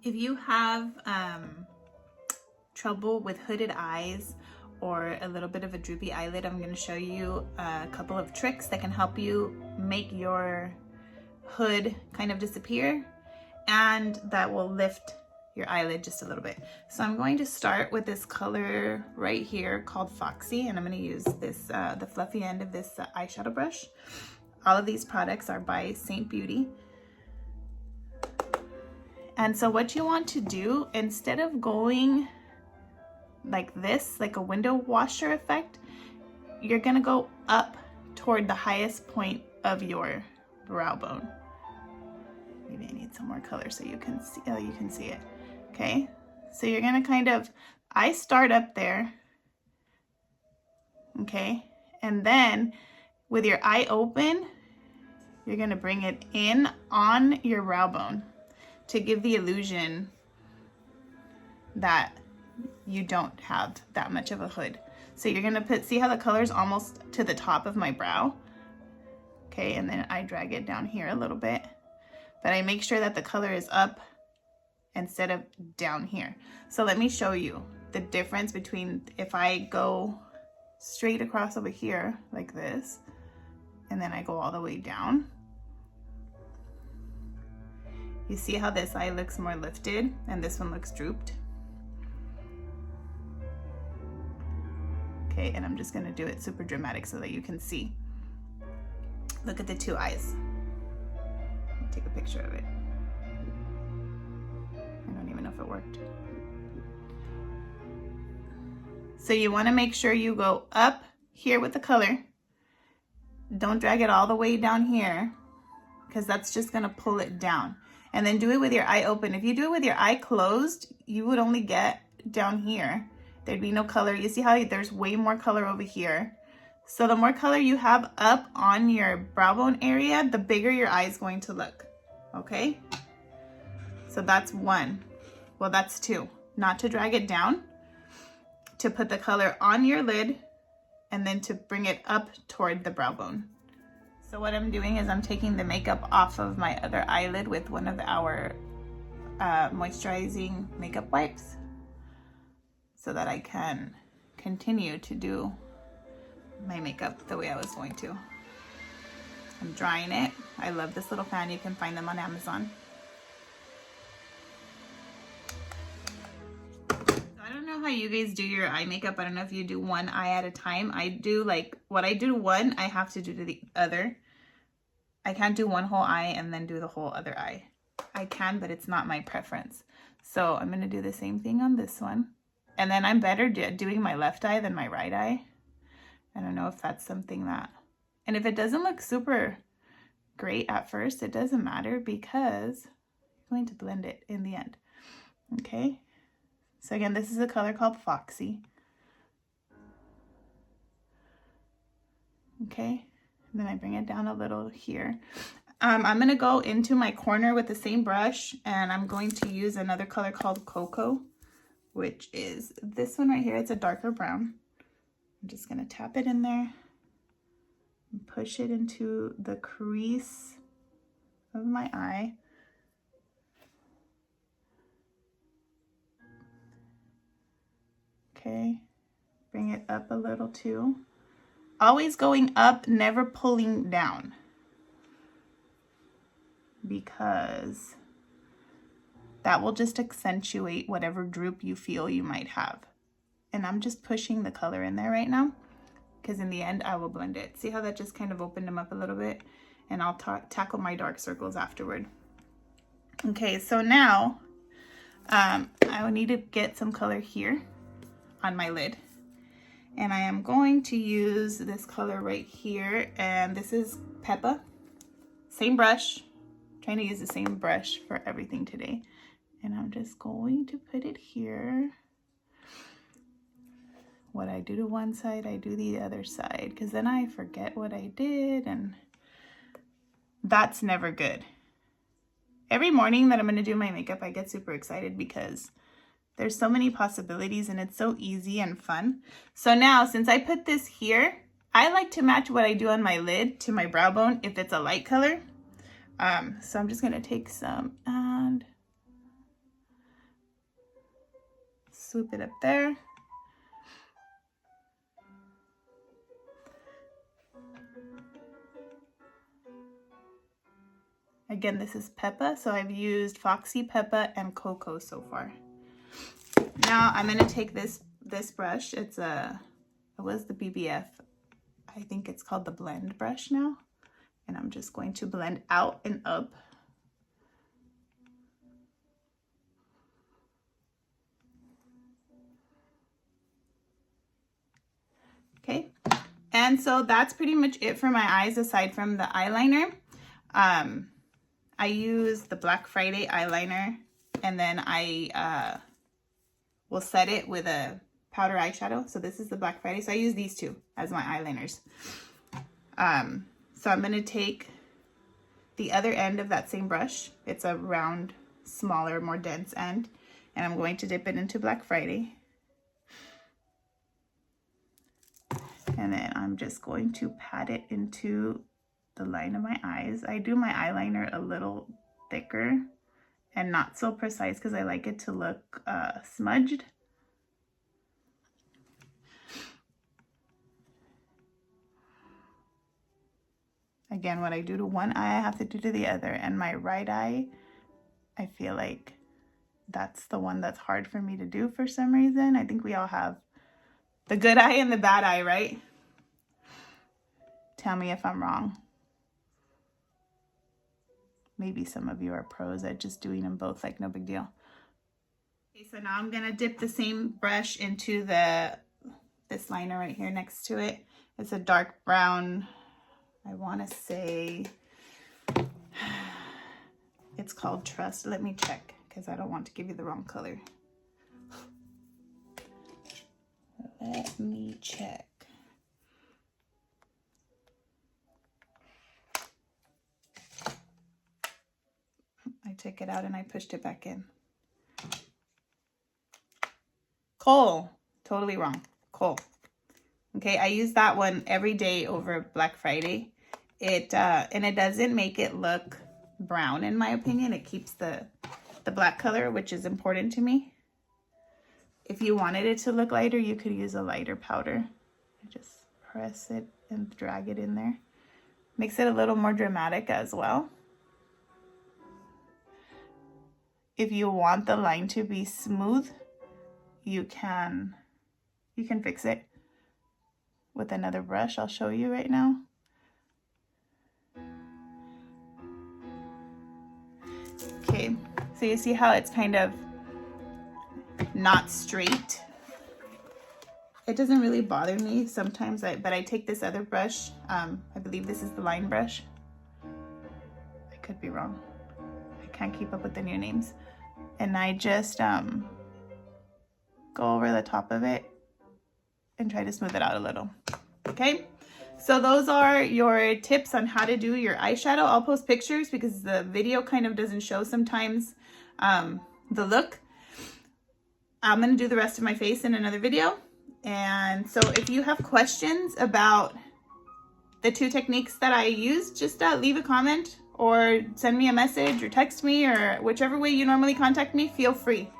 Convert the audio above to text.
If you have trouble with hooded eyes or a little bit of a droopy eyelid, I'm going to show you a couple of tricks that can help you make your hood kind of disappear, and that will lift your eyelid just a little bit. So I'm going to start with this color right here called Foxy, and I'm going to use this the fluffy end of this eyeshadow brush. All of these products are by Saint Beauty. And so what you want to do, instead of going like this, like a window washer effect, you're gonna go up toward the highest point of your brow bone. Maybe I need some more color so you can see, oh, you can see it. Okay, so you're gonna kind of, I start up there, okay, and then with your eye open, you're gonna bring it in on your brow bone to give the illusion that you don't have that much of a hood. So you're gonna see how the color's almost to the top of my brow? Okay, and then I drag it down here a little bit, but I make sure that the color is up instead of down here. So let me show you the difference between if I go straight across over here like this, and then I go all the way down. You see how this eye looks more lifted and this one looks drooped? Okay, and I'm just gonna do it super dramatic so that you can see. Look at the two eyes. I'll take a picture of it. I don't even know if it worked. So you wanna make sure you go up here with the color. Don't drag it all the way down here, because that's just gonna pull it down. And then do it with your eye open. If you do it with your eye closed, you would only get down here. There'd be no color. You see how there's way more color over here. So the more color you have up on your brow bone area, the bigger your eye is going to look, okay? So that's one. Well, that's two. Not to drag it down, to put the color on your lid, and then to bring it up toward the brow bone. So what I'm doing is I'm taking the makeup off of my other eyelid with one of our moisturizing makeup wipes so that I can continue to do my makeup the way I was going to. I'm drying it. I love this little fan. You can find them on Amazon. I don't know how you guys do your eye makeup. I don't know if you do one eye at a time. I do like, what I do one, I have to do to the other. I can't do one whole eye and then do the whole other eye. I can, but it's not my preference. So I'm gonna do the same thing on this one. And then I'm better doing my left eye than my right eye. I don't know if that's something that, and if it doesn't look super great at first, it doesn't matter because I'm going to blend it in the end. Okay. So again, this is a color called Foxy. Okay. And then I bring it down a little here. I'm going to go into my corner with the same brush, and I'm going to use another color called Cocoa, which is this one right here. It's a darker brown. I'm just going to tap it in there and push it into the crease of my eye. Okay, bring it up a little too. Always going up, never pulling down, because that will just accentuate whatever droop you feel you might have. And I'm just pushing the color in there right now, because in the end I will blend it. See how that just kind of opened them up a little bit? And I'll tackle my dark circles afterward. Okay, so now I will need to get some color here on my lid. And I am going to use this color right here, and this is Peppa. Same brush. I'm trying to use the same brush for everything today. And I'm just going to put it here. What I do to one side, I do the other side, because then I forget what I did, and that's never good. Every morning that I'm going to do my makeup, I get super excited because there's so many possibilities and it's so easy and fun. So now, since I put this here, I like to match what I do on my lid to my brow bone if it's a light color. So I'm just going to take some and swoop it up there. Again, this is Peppa, so I've used Foxy, Peppa, and Cocoa so far. Now I'm gonna take this brush. It was the BBF. I think it's called the blend brush now. And I'm just going to blend out and up. Okay, and so that's pretty much it for my eyes aside from the eyeliner. I use the Black Friday eyeliner, and then I will set it with a powder eyeshadow. So this is the Black Friday. So I use these two as my eyeliners. So I'm going to take the other end of that same brush. It's a round, smaller, more dense end. And I'm going to dip it into Black Friday. And then I'm just going to pat it into the line of my eyes. I do my eyeliner a little thicker and not so precise because I like it to look smudged. Again, what I do to one eye, I have to do to the other. And my right eye, I feel like that's the one that's hard for me to do for some reason. I think we all have the good eye and the bad eye, right? Tell me if I'm wrong. Maybe some of you are pros at just doing them both, like no big deal. Okay, so now I'm gonna dip the same brush into this liner right here next to it. It's a dark brown, I wanna say, it's called Trust. Let me check, because I don't want to give you the wrong color. Let me check. I took it out and I pushed it back in. Coal. Totally wrong. Coal. Okay, I use that one every day over Black Friday. And it doesn't make it look brown, in my opinion. It keeps the black color, which is important to me. If you wanted it to look lighter, you could use a lighter powder. Just press it and drag it in there. Makes it a little more dramatic as well. If you want the line to be smooth, you can fix it with another brush. I'll show you right now. Okay, so you see how it's kind of not straight. It doesn't really bother me sometimes, but I take this other brush. I believe this is the line brush. I could be wrong. I can't keep up with the new names. And I just go over the top of it and try to smooth it out a little. Okay, so those are your tips on how to do your eyeshadow. I'll post pictures because the video kind of doesn't show sometimes the look. I'm going to do the rest of my face in another video. And so if you have questions about the two techniques that I use, just leave a comment or send me a message or text me, or whichever way you normally contact me, feel free.